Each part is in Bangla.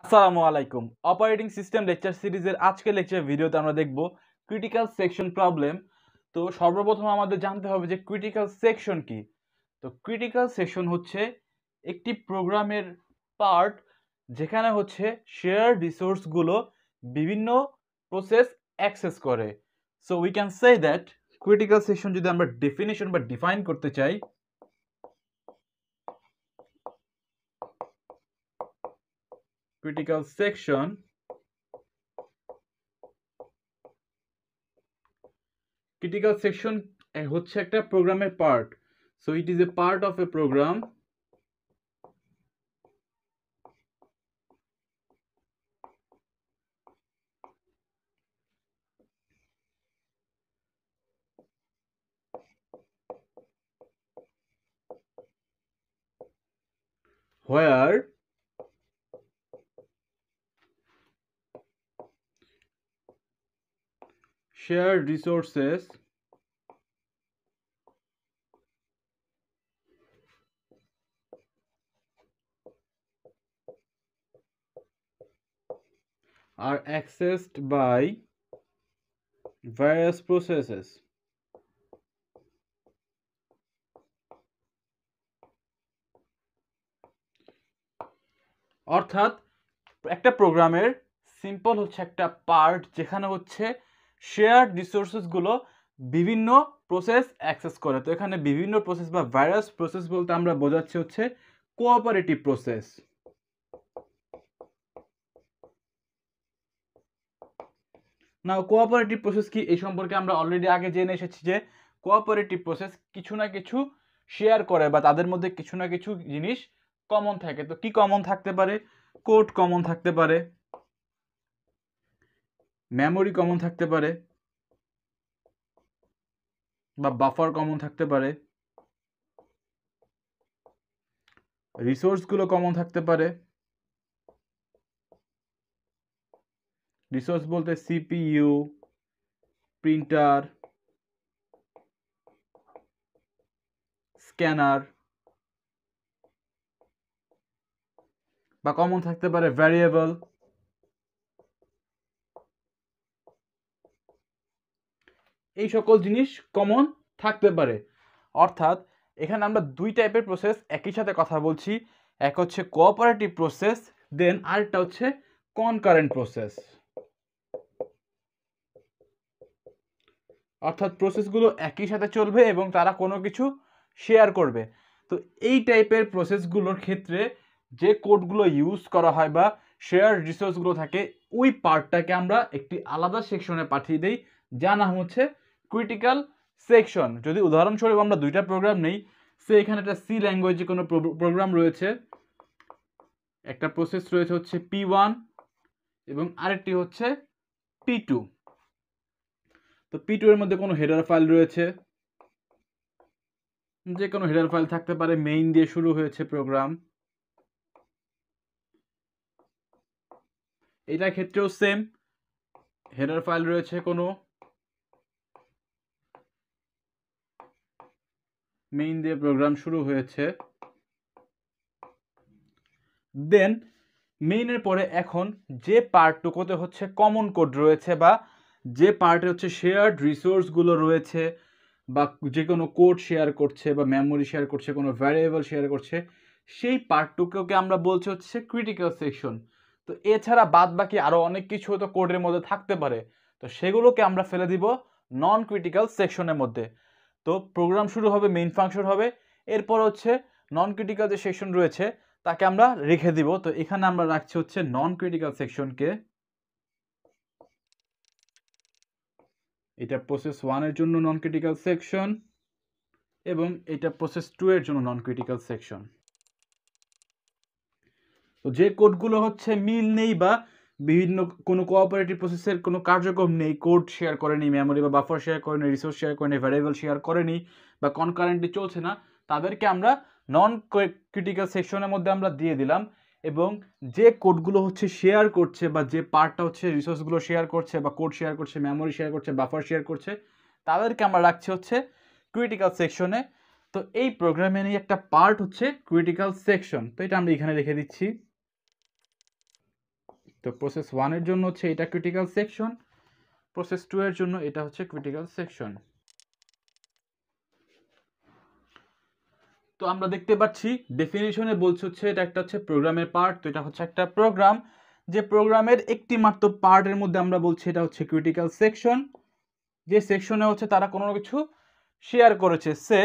আসসালামু আলাইকুম। অপারেটিং সিস্টেম লেকচার সিরিজের আজকের লেকচার ভিডিওতে আমরা দেখব ক্রিটিক্যাল সেকশন প্রবলেম। তো সর্বপ্রথম আমাদের জানতে হবে যে ক্রিটিক্যাল সেকশন কি। তো ক্রিটিক্যাল সেকশন হচ্ছে একটি প্রোগ্রামের পার্ট যেখানে হচ্ছে শেয়ার রিসোর্সগুলো বিভিন্ন প্রসেস অ্যাক্সেস করে। So we can say that critical section যদি আমরা ডেফিনিশন বা ডিফাইন করতে চাই, ক্রিটিক্যাল সেকশন হচ্ছে একটা প্রোগ্রামের part. So it is a part of a program where shared resources are accessed by various processes. অর্থাৎ একটা প্রোগ্রামের সিম্পল হচ্ছে একটা পার্ট যেখানে হচ্ছে শেয়ার্ড রিসোর্সেসগুলো বিভিন্ন প্রসেস অ্যাক্সেস করে। তো এখানে বিভিন্ন প্রসেস বা ভাইরাস প্রসেস বলতে আমরা বোঝাচ্ছি হচ্ছে কোঅপারেটিভ প্রসেস। নাও কোঅপারেটিভ প্রসেস কি এই সম্পর্কে আমরা অলরেডি আগে জেনে এসেছি যে কোঅপারেটিভ প্রসেস কিছু না কিছু শেয়ার করে বা তাদের মধ্যে কিছু না কিছু জিনিস কমন থাকে। তো কি কমন থাকতে পারে? কোড কমন থাকতে পারে, মেমোরি কমন থাকতে পারে, বা বাফার কমন থাকতে পারে, রিসোর্সগুলো কমন থাকতে পারে। রিসোর্স বলতে সিপিইউ, প্রিন্টার, স্ক্যানার, বা কমন থাকতে পারে ভ্যারিয়েবল। এই সকল জিনিস কমন থাকতে পারে। অর্থাৎ এখানে আমরা দুই টাইপের প্রসেস একই সাথে কথা বলছি। এক হচ্ছে কোঅপারেটিভ প্রসেস, দেন আরেকটা হচ্ছে কনকারেন্ট প্রসেস। অর্থাৎ প্রসেসগুলো একই সাথে চলবে এবং তারা কোনো কিছু শেয়ার করবে। তো এই টাইপের প্রসেসগুলোর ক্ষেত্রে যে কোডগুলো ইউজ করা হয় বা শেয়ার রিসোর্সগুলো থাকে, ওই পার্টটাকে আমরা একটি আলাদা সেকশনে পাঠিয়ে দিই, যার নাম হচ্ছে ক্রিটিক্যাল সেকশন। যদি উদাহরণস্বরূপ আমরা দুইটা প্রোগ্রাম নেই, সে এখানে একটা সি ল্যাঙ্গুয়েজে কোনো প্রোগ্রাম রয়েছে, একটা প্রসেস রয়েছে হচ্ছে P1 এবং আরেকটি হচ্ছে P2। তো P2 এর মধ্যে কোনো হেডার ফাইল রয়েছে, যে কোনো হেডার ফাইল থাকতে পারে, মেইন দিয়ে শুরু হয়েছে প্রোগ্রাম। এটার ক্ষেত্রেও সেম, হেডার ফাইল রয়েছে কোনো, মেইন দিয়ে প্রোগ্রাম শুরু হয়েছে। দেন মেইনের পরে এখন যে পার্টটুকুতে হচ্ছে কমন কোড রয়েছে বা যে পার্টে হচ্ছে শেয়ার্ড রিসোর্সগুলো রয়েছে বা যে কোনো কোড শেয়ার করছে বা মেমোরি শেয়ার করছে, কোনো ভ্যারিয়েবল শেয়ার করছে, সেই পার্টটুকুকে আমরা বলছি হচ্ছে ক্রিটিক্যাল সেকশন। তো এছাড়া বাদ বাকি আরও অনেক কিছু হয়তো কোডের মধ্যে থাকতে পারে, তো সেগুলোকে আমরা ফেলে দিব নন ক্রিটিক্যাল সেকশনের মধ্যে। তো প্রোগ্রাম শুরু হবে, মেইন ফাংশন হবে, এরপর হচ্ছে নন ক্রিটিক্যাল যে সেকশন রয়েছে তাকে আমরা রেখে দিব। তো এখানে আমরা রাখছি হচ্ছে নন ক্রিটিক্যাল সেকশনকে। এটা প্রসেস 1 এর জন্য নন ক্রিটিক্যাল সেকশন এবং এটা প্রসেস 2 এর জন্য নন ক্রিটিক্যাল সেকশন। তো যে কোডগুলো হচ্ছে মিল নেই বা বিভিন্ন কোনো কোঅপারেটিভ প্রসেসের কোনো কার্যক্রম নেই, কোড শেয়ার করেনি, মেমোরি বা বাফার শেয়ার করেনি, রিসোর্স শেয়ার করেনি, ভ্যারিয়েবল শেয়ার করেনি, বা কনকারেন্টলি চলছে না, তাদেরকে আমরা নন ক্রিটিক্যাল সেকশনের মধ্যে আমরা দিয়ে দিলাম। এবং যে কোডগুলো হচ্ছে শেয়ার করছে বা যে পার্টটা হচ্ছে রিসোর্সগুলো শেয়ার করছে বা কোড শেয়ার করছে, মেমোরি শেয়ার করছে, বাফার শেয়ার করছে, তাদেরকে আমরা রাখছি হচ্ছে ক্রিটিক্যাল সেকশনে। তো এই প্রোগ্রামেরই একটা পার্ট হচ্ছে ক্রিটিক্যাল সেকশন। তো এটা আমরা এখানে রেখে দিচ্ছি। তো প্রসেস 1 এর জন্য হচ্ছে এটা ক্রিটিক্যাল সেকশন, প্রসেস 2 এর জন্য এটা হচ্ছে ক্রিটিক্যাল সেকশন। তো আমরা দেখতে পাচ্ছি ডেফিনিশনে বলছে হচ্ছে এটা একটা হচ্ছে প্রোগ্রামের পার্ট। তো এটা হচ্ছে একটা প্রোগ্রাম, যে প্রোগ্রামের একটি মাত্র পার্টের মধ্যে আমরা বলছি এটা হচ্ছে ক্রিটিক্যাল সেকশন, যে সেকশনে হচ্ছে তারা কোনো কিছু শেয়ার করেছে। সে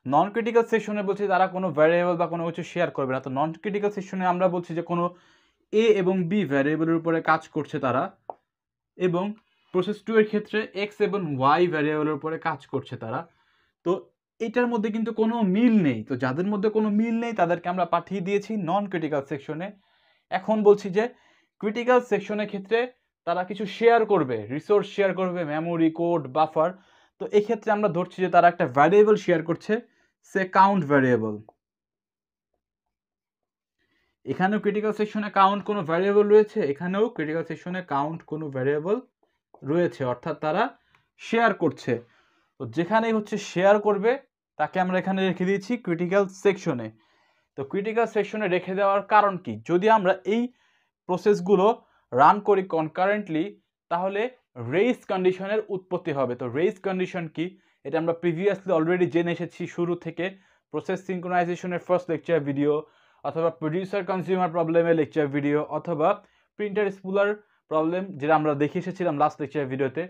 নন ক্রিটিক্যাল সেকশনে বলছি তারা কোনো ভ্যারিয়েবল বা কোনো কিছু শেয়ার করবে না। তো নন ক্রিটিক্যাল সেকশনে আমরা বলছি যে কোনো এ এবং বি ভ্যারিয়েবলের উপরে কাজ করছে তারা, এবং প্রসেস 2 এর ক্ষেত্রে এক্স এবং ওয়াই ভ্যারিয়েবলের উপরে কাজ করছে তারা। তো এটার মধ্যে কিন্তু কোনো মিল নেই। তো যাদের মধ্যে কোনো মিল নেই তাদেরকে আমরা পাঠিয়ে দিয়েছি নন ক্রিটিক্যাল সেকশনে। এখন বলছি যে ক্রিটিক্যাল সেকশনের ক্ষেত্রে তারা কিছু শেয়ার করবে, রিসোর্স শেয়ার করবে, মেমোরি, কোড, বাফার। তো এই ক্ষেত্রে আমরা ধরছি যে তারা একটা ভ্যারিয়েবল শেয়ার করছে, সে কাউন্ট ভ্যারিয়েবল। এখানেও ক্রিটিক্যাল সেকশনে কাউন্ট কোনো ভ্যারিয়েবল রয়েছে, এখানেও ক্রিটিক্যাল সেকশনে কাউন্ট কোনো ভ্যারিয়েবল রয়েছে, অর্থাৎ তারা শেয়ার করছে। তো যেখানেই হচ্ছে শেয়ার করবে তাকে আমরা এখানে রেখে দিয়েছি ক্রিটিক্যাল সেকশনে। তো ক্রিটিক্যাল সেকশনে রেখে দেওয়ার কারণ কি? যদি আমরা এই প্রসেসগুলো রান করি কনকারেন্টলি তাহলে রেস কন্ডিশনের উৎপত্তি হবে। তো রেস কন্ডিশন কি এটা আমরা প্রিভিয়াসলি অলরেডি জেনে এসেছি শুরু থেকে, প্রসেস সিনক্রোনাইজেশনের ফার্স্ট লেকচার ভিডিও, অথবা প্রডিউসার কনজিউমার প্রবলেমের লেকচার ভিডিও, অথবা প্রিন্টার স্পুলার প্রবলেম যেটা আমরা দেখে এসেছিলাম লাস্ট লেকচার ভিডিওতে।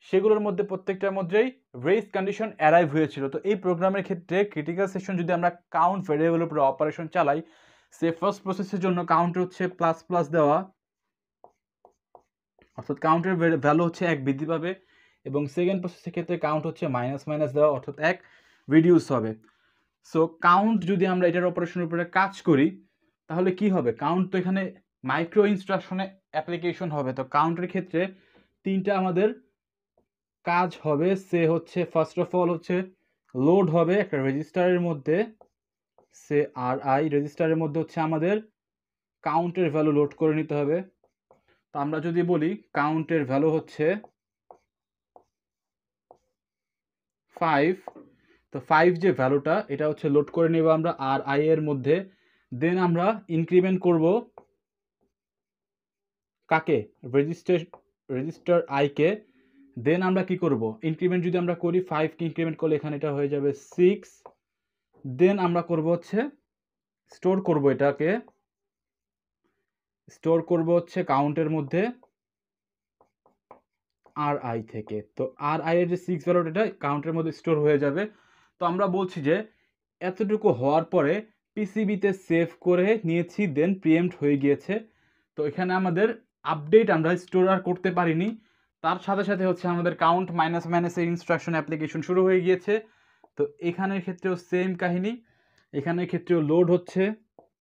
সেগুলোর মধ্যে প্রত্যেকটার মধ্যেই রেস কন্ডিশন অ্যারাইভ হয়েছিল। তো এই প্রোগ্রামের ক্ষেত্রে ক্রিটিক্যাল সেকশন যদি আমরা কাউন্ট ভ্যারিয়েবলের উপরে অপারেশন চালাই, সে ফার্স্ট প্রসেসের জন্য কাউন্ট হচ্ছে প্লাস প্লাস দেওয়া, অর্থাৎ কাউন্টের ভ্যালু হচ্ছে 1 বৃদ্ধি পাবে, এবং সেকেন্ড প্রসেসের ক্ষেত্রে কাউন্ট হচ্ছে মাইনাস মাইনাস দেওয়া, অর্থাৎ 1 রিডিউস হবে। সো কাউন্ট যদি আমরা এটার অপারেশনের উপরে কাজ করি তাহলে কি হবে? কাউন্ট তো এখানে মাইক্রো ইনস্ট্রাকশনে অ্যাপ্লিকেশন হবে। তো কাউন্টের ক্ষেত্রে 3টা আমাদের কাজ হবে। সে হচ্ছে ফার্স্ট অফ অল হচ্ছে লোড হবে একটা রেজিস্টারের মধ্যে, সে আর আই রেজিস্টারের মধ্যে হচ্ছে আমাদের কাউন্টের ভ্যালু লোড করে নিতে হবে। তো আমরা যদি বলি কাউন্টের ভ্যালু হচ্ছে 5, তো 5 যে ভ্যালুটা এটা হচ্ছে লোড করে নেব আমরা আর আই এর মধ্যে। দেন আমরা ইনক্রিমেন্ট করব কাকে? Register I K. দেন আমরা কি করব? ইনক্রিমেন্ট যদি আমরা করি 5 কে ইনক্রিমেন্ট করলে এখানে এটা হয়ে যাবে 6। দেন আমরা করব হচ্ছে স্টোর করব, এটাকে স্টোর করব হচ্ছে কাউন্টের মধ্যে আর আই থেকে। তো আর আই এর যে 6 ভ্যালুটা এটা কাউন্টের মধ্যে স্টোর হয়ে যাবে। তো আমরা বলছি যে এতটুকু হওয়ার পরে পিসিবিতে সেভ করে নিয়েছি, দেন প্রিএম্পট হয়ে গিয়েছে। তো এখানে আমাদের আপডেট আমরা স্টোর আর করতে পারিনি, তার সাথে সাথে হচ্ছে আমাদের কাউন্ট মাইনাস মাইনাসের ইনস্ট্রাকশন অ্যাপ্লিকেশন শুরু হয়ে গিয়েছে। তো এখানের ক্ষেত্রেও সেম কাহিনী, এখানের ক্ষেত্রেও লোড হচ্ছে